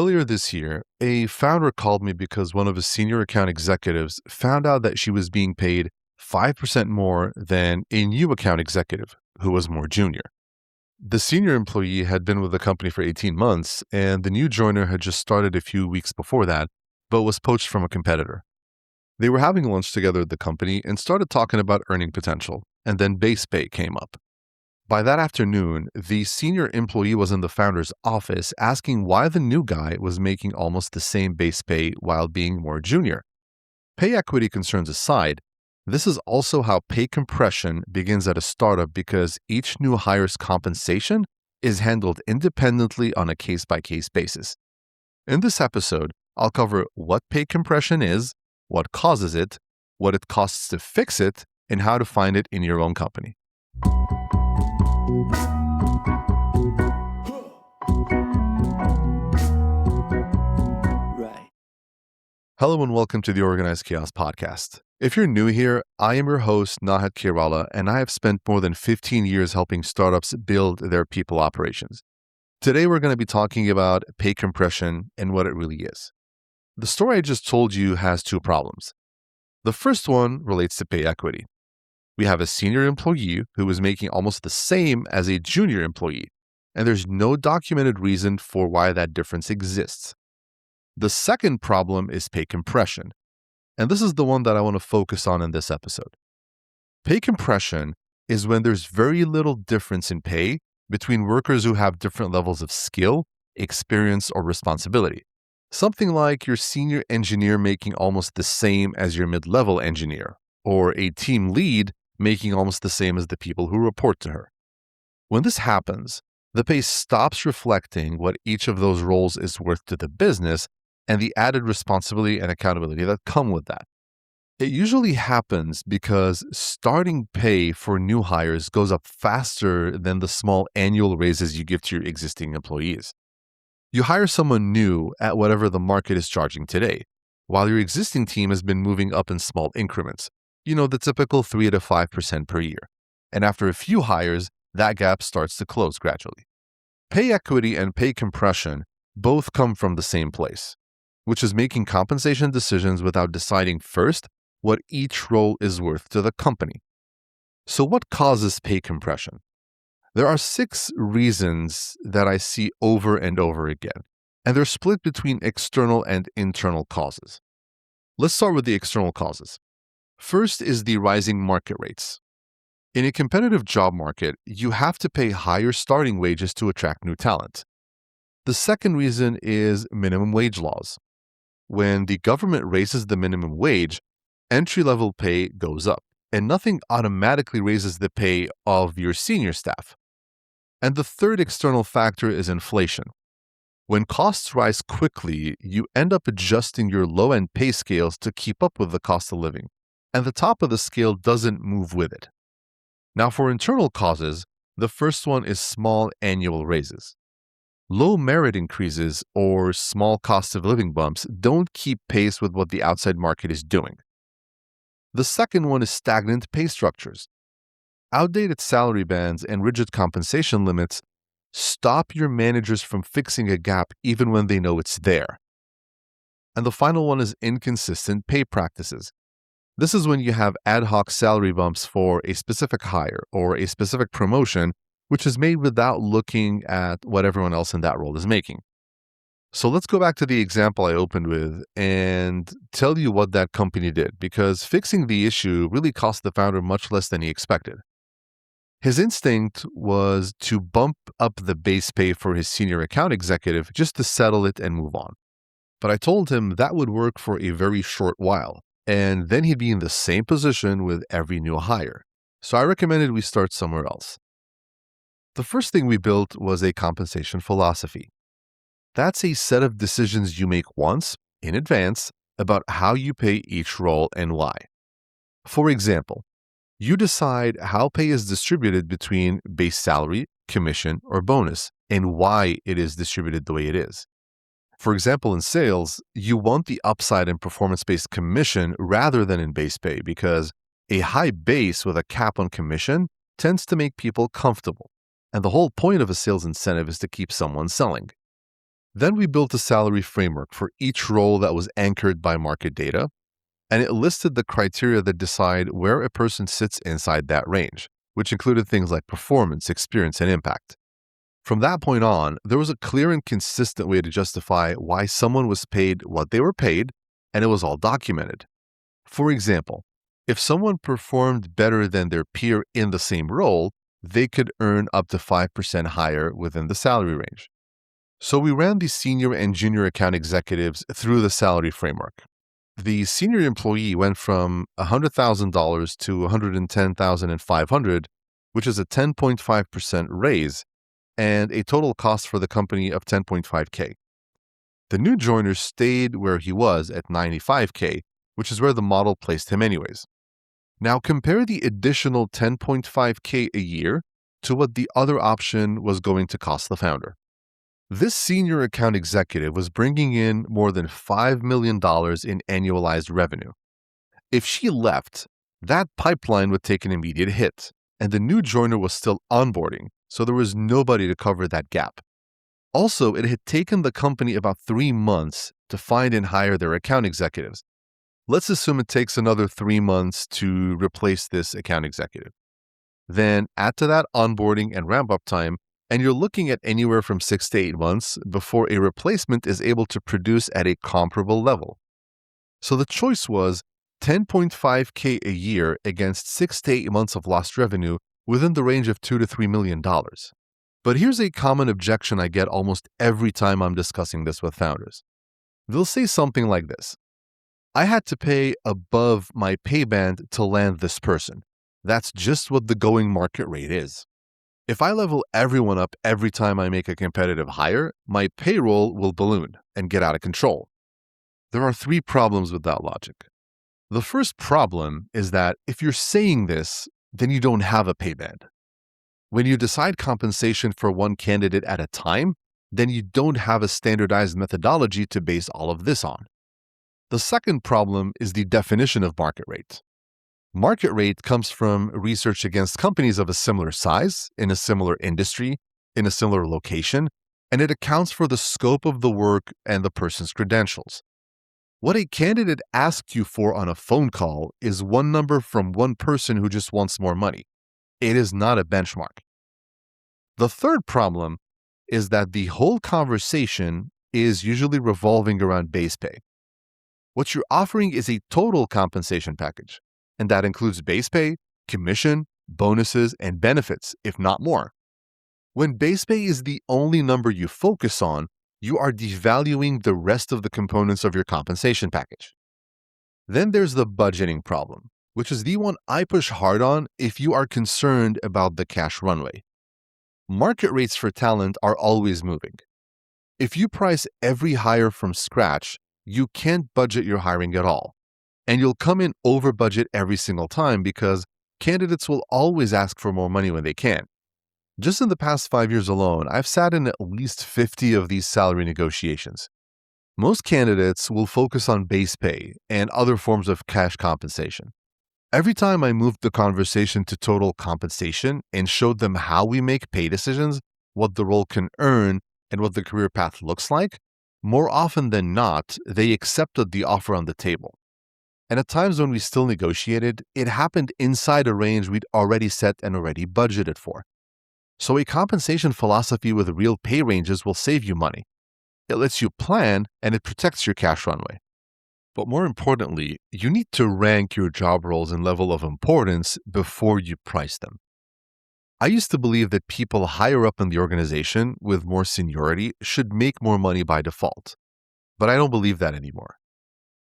Earlier this year, a founder called me because one of his senior account executives found out that she was being paid 5% more than a new account executive who was more junior. The senior employee had been with the company for 18 months, and the new joiner had just started a few weeks before that, but was poached from a competitor. They were having lunch together at the company and started talking about earning potential, and then base pay came up. By that afternoon, the senior employee was in the founder's office asking why the new guy was making almost the same base pay while being more junior. Pay equity concerns aside, this is also how pay compression begins at a startup because each new hire's compensation is handled independently on a case-by-case basis. In this episode, I'll cover what pay compression is, what causes it, what it costs to fix it, and how to find it in your own company. Hello and welcome to the Organized Chaos podcast. If you're new here, I am your host, Nahat Kirwala, and I have spent more than 15 years helping startups build their people operations. Today, we're going to be talking about pay compression and what it really is. The story I just told you has two problems. The first one relates to pay equity. We have a senior employee who is making almost the same as a junior employee, and there's no documented reason for why that difference exists. The second problem is pay compression, and this is the one that I want to focus on in this episode. Pay compression is when there's very little difference in pay between workers who have different levels of skill, experience, or responsibility. Something like your senior engineer making almost the same as your mid-level engineer, or a team lead making almost the same as the people who report to her. When this happens, the pay stops reflecting what each of those roles is worth to the business and the added responsibility and accountability that come with that. It usually happens because starting pay for new hires goes up faster than the small annual raises you give to your existing employees. You hire someone new at whatever the market is charging today, while your existing team has been moving up in small increments, the typical 3 to 5% per year. And after a few hires, that gap starts to close gradually. Pay equity and pay compression both come from the same place, which is making compensation decisions without deciding first what each role is worth to the company. So what causes pay compression? There are 6 reasons that I see over and over again, and they're split between external and internal causes. Let's start with the external causes. First is the rising market rates. In a competitive job market, you have to pay higher starting wages to attract new talent. The second reason is minimum wage laws. When the government raises the minimum wage, entry-level pay goes up, and nothing automatically raises the pay of your senior staff. And the third external factor is inflation. When costs rise quickly, you end up adjusting your low-end pay scales to keep up with the cost of living, and the top of the scale doesn't move with it. Now, for internal causes, the first one is small annual raises. Low merit increases or small cost of living bumps don't keep pace with what the outside market is doing. The second one is stagnant pay structures. Outdated salary bands and rigid compensation limits stop your managers from fixing a gap even when they know it's there. And the final one is inconsistent pay practices. This is when you have ad hoc salary bumps for a specific hire or a specific promotion, which is made without looking at what everyone else in that role is making. So let's go back to the example I opened with and tell you what that company did, because fixing the issue really cost the founder much less than he expected. His instinct was to bump up the base pay for his senior account executive just to settle it and move on. But I told him that would work for a very short while, and then he'd be in the same position with every new hire. So I recommended we start somewhere else. The first thing we built was a compensation philosophy. That's a set of decisions you make once, in advance, about how you pay each role and why. For example, you decide how pay is distributed between base salary, commission, or bonus, and why it is distributed the way it is. For example, in sales, you want the upside in performance-based commission rather than in base pay because a high base with a cap on commission tends to make people comfortable. And the whole point of a sales incentive is to keep someone selling. Then we built a salary framework for each role that was anchored by market data, and it listed the criteria that decide where a person sits inside that range, which included things like performance, experience, and impact. From that point on, there was a clear and consistent way to justify why someone was paid what they were paid, and it was all documented. For example, if someone performed better than their peer in the same role, they could earn up to 5% higher within the salary range. So we ran the senior and junior account executives through the salary framework. The senior employee went from $100,000 to $110,500, which is a 10.5% raise and a total cost for the company of 10.5K. The new joiner stayed where he was at 95K, which is where the model placed him anyways. Now compare the additional 10.5K a year to what the other option was going to cost the founder. This senior account executive was bringing in more than $5 million in annualized revenue. If she left, that pipeline would take an immediate hit, and the new joiner was still onboarding, so there was nobody to cover that gap. Also, it had taken the company about 3 months to find and hire their account executives. Let's assume it takes another 3 months to replace this account executive. Then add to that onboarding and ramp-up time, and you're looking at anywhere from 6 to 8 months before a replacement is able to produce at a comparable level. So the choice was 10.5K a year against 6 to 8 months of lost revenue within the range of $2 to $3 million. But here's a common objection I get almost every time I'm discussing this with founders. They'll say something like this: I had to pay above my pay band to land this person. That's just what the going market rate is. If I level everyone up every time I make a competitive hire, my payroll will balloon and get out of control. There are 3 problems with that logic. The first problem is that if you're saying this, then you don't have a pay band. When you decide compensation for one candidate at a time, then you don't have a standardized methodology to base all of this on. The second problem is the definition of market rate. Market rate comes from research against companies of a similar size, in a similar industry, in a similar location, and it accounts for the scope of the work and the person's credentials. What a candidate asks you for on a phone call is one number from one person who just wants more money. It is not a benchmark. The third problem is that the whole conversation is usually revolving around base pay. What you're offering is a total compensation package, and that includes base pay, commission, bonuses, and benefits, if not more. When base pay is the only number you focus on, you are devaluing the rest of the components of your compensation package. Then there's the budgeting problem, which is the one I push hard on if you are concerned about the cash runway. Market rates for talent are always moving. If you price every hire from scratch, you can't budget your hiring at all. And you'll come in over budget every single time because candidates will always ask for more money when they can. Just in the past 5 years alone, I've sat in at least 50 of these salary negotiations. Most candidates will focus on base pay and other forms of cash compensation. Every time I moved the conversation to total compensation and showed them how we make pay decisions, what the role can earn, and what the career path looks like, more often than not, they accepted the offer on the table. And at times when we still negotiated, it happened inside a range we'd already set and already budgeted for. So a compensation philosophy with real pay ranges will save you money. It lets you plan and it protects your cash runway. But more importantly, you need to rank your job roles in level of importance before you price them. I used to believe that people higher up in the organization with more seniority should make more money by default. But I don't believe that anymore.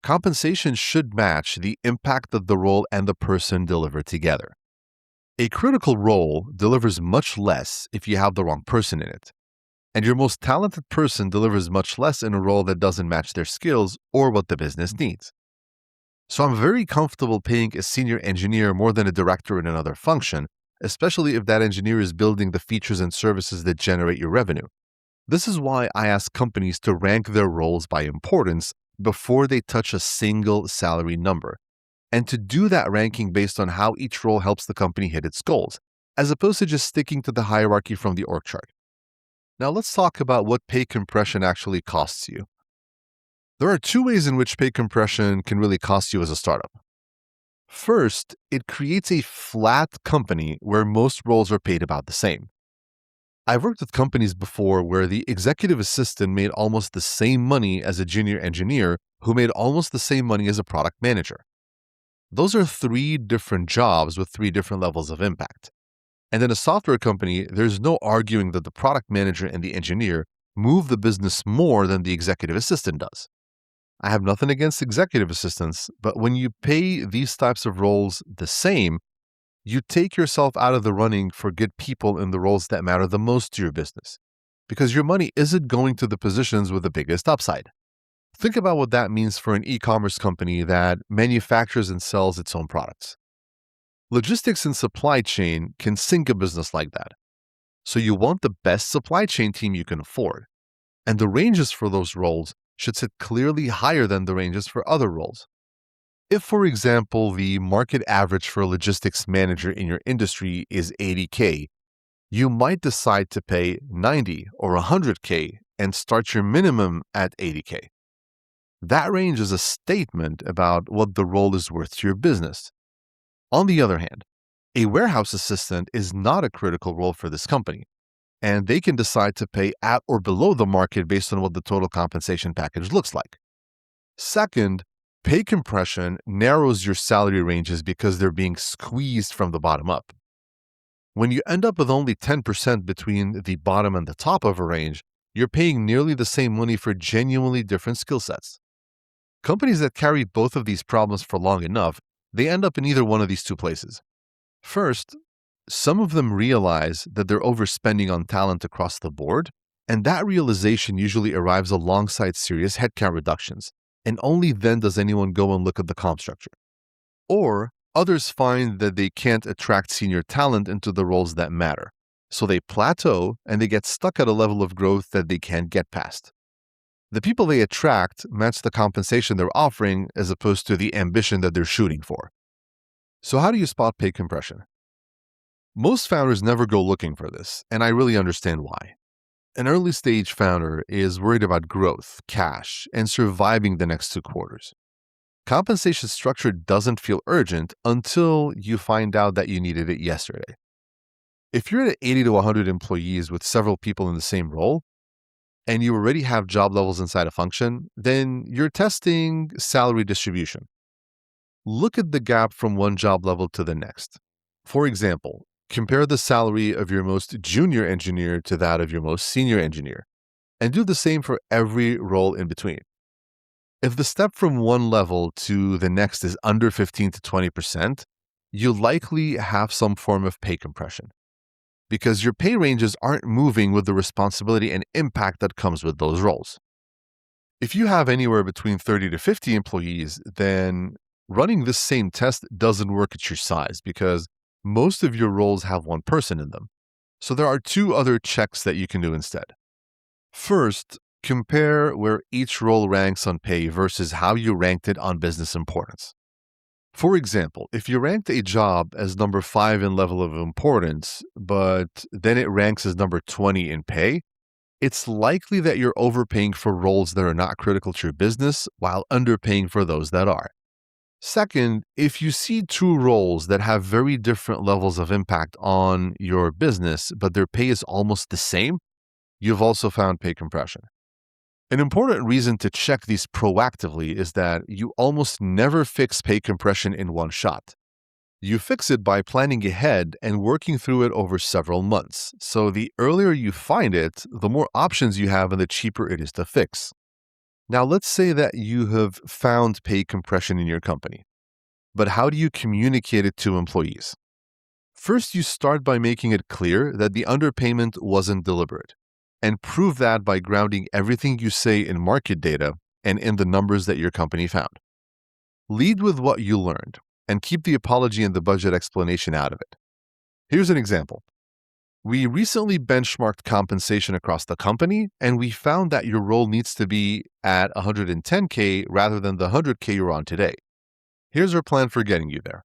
Compensation should match the impact that the role and the person deliver together. A critical role delivers much less if you have the wrong person in it. And your most talented person delivers much less in a role that doesn't match their skills or what the business needs. So I'm very comfortable paying a senior engineer more than a director in another function, especially if that engineer is building the features and services that generate your revenue. This is why I ask companies to rank their roles by importance before they touch a single salary number, and to do that ranking based on how each role helps the company hit its goals, as opposed to just sticking to the hierarchy from the org chart. Now let's talk about what pay compression actually costs you. There are two ways in which pay compression can really cost you as a startup. First, it creates a flat company where most roles are paid about the same. I've worked with companies before where the executive assistant made almost the same money as a junior engineer who made almost the same money as a product manager. Those are three different jobs with three different levels of impact. And in a software company, there's no arguing that the product manager and the engineer move the business more than the executive assistant does. I have nothing against executive assistants, but when you pay these types of roles the same, you take yourself out of the running for good people in the roles that matter the most to your business, because your money isn't going to the positions with the biggest upside. Think about what that means for an e-commerce company that manufactures and sells its own products. Logistics and supply chain can sink a business like that. So you want the best supply chain team you can afford. And the ranges for those roles should sit clearly higher than the ranges for other roles. If, for example, the market average for a logistics manager in your industry is 80K, you might decide to pay 90 or 100K and start your minimum at 80K. That range is a statement about what the role is worth to your business. On the other hand, a warehouse assistant is not a critical role for this company, and they can decide to pay at or below the market based on what the total compensation package looks like. Second, pay compression narrows your salary ranges because they're being squeezed from the bottom up. When you end up with only 10% between the bottom and the top of a range, you're paying nearly the same money for genuinely different skill sets. Companies that carry both of these problems for long enough, they end up in either one of these two places. First, some of them realize that they're overspending on talent across the board, and that realization usually arrives alongside serious headcount reductions, and only then does anyone go and look at the comp structure. Or others find that they can't attract senior talent into the roles that matter, so they plateau and they get stuck at a level of growth that they can't get past. The people they attract match the compensation they're offering as opposed to the ambition that they're shooting for. So how do you spot pay compression? Most founders never go looking for this, and I really understand why. An early stage founder is worried about growth, cash, and surviving the next 2 quarters. Compensation structure doesn't feel urgent until you find out that you needed it yesterday. If you're at 80 to 100 employees with several people in the same role, and you already have job levels inside a function, then you're testing salary distribution. Look at the gap from one job level to the next. For example, compare the salary of your most junior engineer to that of your most senior engineer, and do the same for every role in between. If the step from one level to the next is under 15 to 20%, you likely have some form of pay compression, because your pay ranges aren't moving with the responsibility and impact that comes with those roles. If you have anywhere between 30 to 50 employees, then running this same test doesn't work at your size because most of your roles have one person in them. So there are 2 other checks that you can do instead. First, compare where each role ranks on pay versus how you ranked it on business importance. For example, if you ranked a job as number 5 in level of importance, but then it ranks as number 20 in pay, it's likely that you're overpaying for roles that are not critical to your business while underpaying for those that are. Second, if you see 2 roles that have very different levels of impact on your business, but their pay is almost the same, you've also found pay compression. An important reason to check these proactively is that you almost never fix pay compression in one shot. You fix it by planning ahead and working through it over several months. So the earlier you find it, the more options you have and the cheaper it is to fix. Now, let's say that you have found pay compression in your company, but how do you communicate it to employees? First, you start by making it clear that the underpayment wasn't deliberate, and prove that by grounding everything you say in market data and in the numbers that your company found. Lead with what you learned, and keep the apology and the budget explanation out of it. Here's an example. We recently benchmarked compensation across the company, and we found that your role needs to be at 110K rather than the 100K you're on today. Here's our plan for getting you there.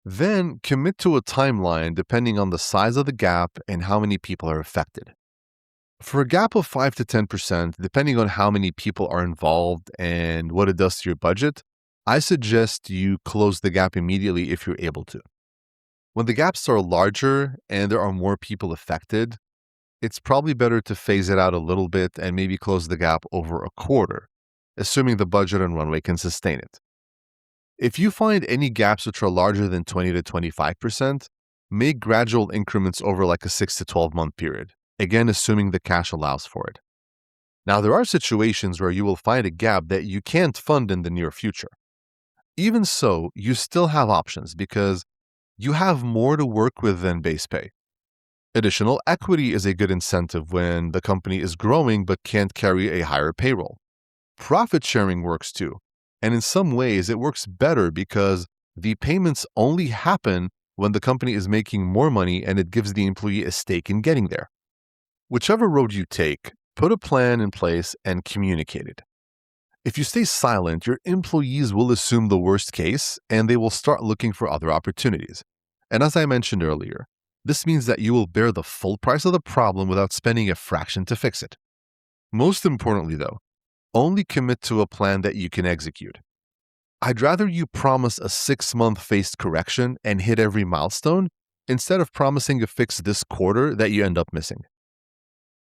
Then commit to a timeline depending on the size of the gap and how many people are affected. For a gap of 5 to 10%, depending on how many people are involved and what it does to your budget, I suggest you close the gap immediately if you're able to. When the gaps are larger and there are more people affected, it's probably better to phase it out a little bit and maybe close the gap over a quarter, assuming the budget and runway can sustain it. If you find any gaps which are larger than 20 to 25%, make gradual increments over like a 6 to 12 month period, again, assuming the cash allows for it. Now, there are situations where you will find a gap that you can't fund in the near future. Even so, you still have options because you have more to work with than base pay. Additional equity is a good incentive when the company is growing but can't carry a higher payroll. Profit sharing works too, and in some ways it works better because the payments only happen when the company is making more money and it gives the employee a stake in getting there. Whichever road you take, put a plan in place and communicate it. If you stay silent, your employees will assume the worst case and they will start looking for other opportunities. And as I mentioned earlier, this means that you will bear the full price of the problem without spending a fraction to fix it. Most importantly, though, only commit to a plan that you can execute. I'd rather you promise a 6-month phased correction and hit every milestone instead of promising a fix this quarter that you end up missing.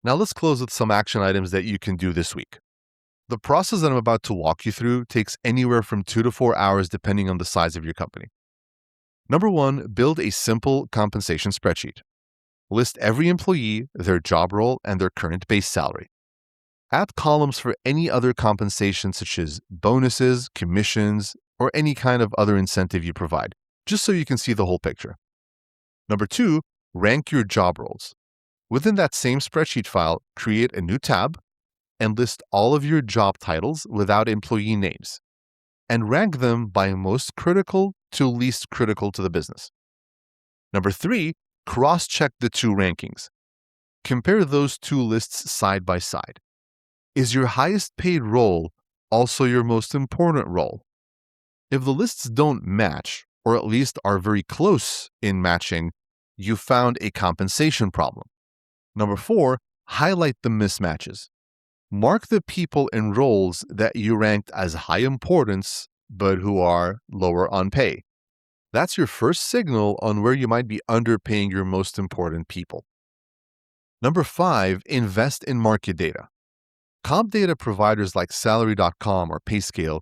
Now let's close with some action items that you can do this week. The process that I'm about to walk you through takes anywhere from 2 to 4 hours depending on the size of your company. Number 1, build a simple compensation spreadsheet. List every employee, their job role, and their current base salary. Add columns for any other compensation such as bonuses, commissions, or any kind of other incentive you provide, just so you can see the whole picture. Number 2, rank your job roles. Within that same spreadsheet file, create a new tab and list all of your job titles without employee names, and rank them by most critical to least critical to the business. Number 3, cross-check the two rankings. Compare those two lists side by side. Is your highest paid role also your most important role? If the lists don't match, or at least are very close in matching, you found a compensation problem. Number 4, highlight the mismatches. Mark the people and roles that you ranked as high importance, but who are lower on pay. That's your first signal on where you might be underpaying your most important people. Number 5, invest in market data. Comp data providers like Salary.com or Payscale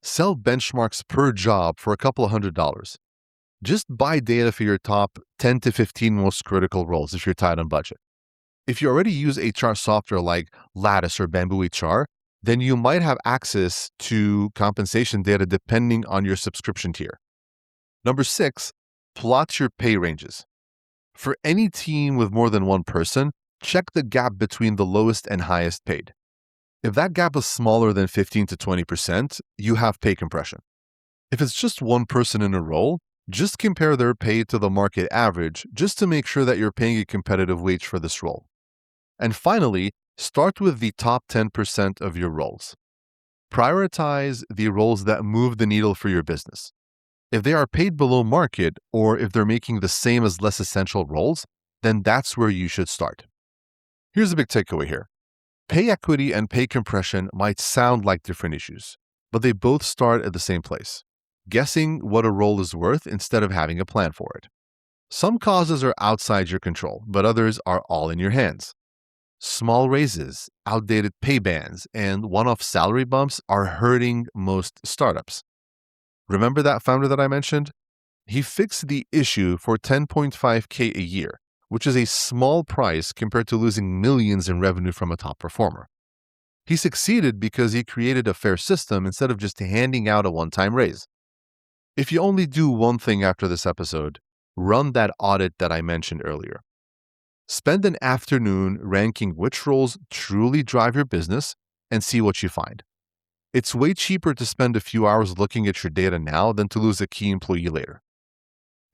sell benchmarks per job for a couple of $100. Just buy data for your top 10 to 15 most critical roles if you're tight on budget. If you already use HR software like Lattice or Bamboo HR, then you might have access to compensation data depending on your subscription tier. Number 6, plot your pay ranges. For any team with more than one person, check the gap between the lowest and highest paid. If that gap is smaller than 15 to 20%, you have pay compression. If it's just one person in a role, just compare their pay to the market average just to make sure that you're paying a competitive wage for this role. And finally, start with the top 10% of your roles. Prioritize the roles that move the needle for your business. If they are paid below market or if they're making the same as less essential roles, then that's where you should start. Here's a big takeaway here. Pay equity and pay compression might sound like different issues, but they both start at the same place, guessing what a role is worth instead of having a plan for it. Some causes are outside your control, but others are all in your hands. Small raises, outdated pay bands, and one-off salary bumps are hurting most startups. Remember that founder that I mentioned? He fixed the issue for $10.5K a year, which is a small price compared to losing millions in revenue from a top performer. He succeeded because he created a fair system instead of just handing out a one-time raise. If you only do one thing after this episode, run that audit that I mentioned earlier. Spend an afternoon ranking which roles truly drive your business and see what you find. It's way cheaper to spend a few hours looking at your data now than to lose a key employee later.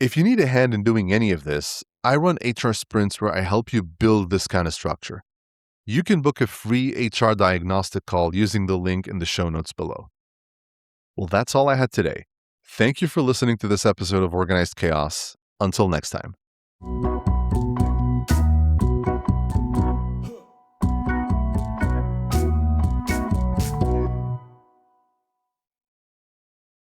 If you need a hand in doing any of this, I run HR sprints where I help you build this kind of structure. You can book a free HR diagnostic call using the link in the show notes below. Well, that's all I had today. Thank you for listening to this episode of Organized Chaos. Until next time.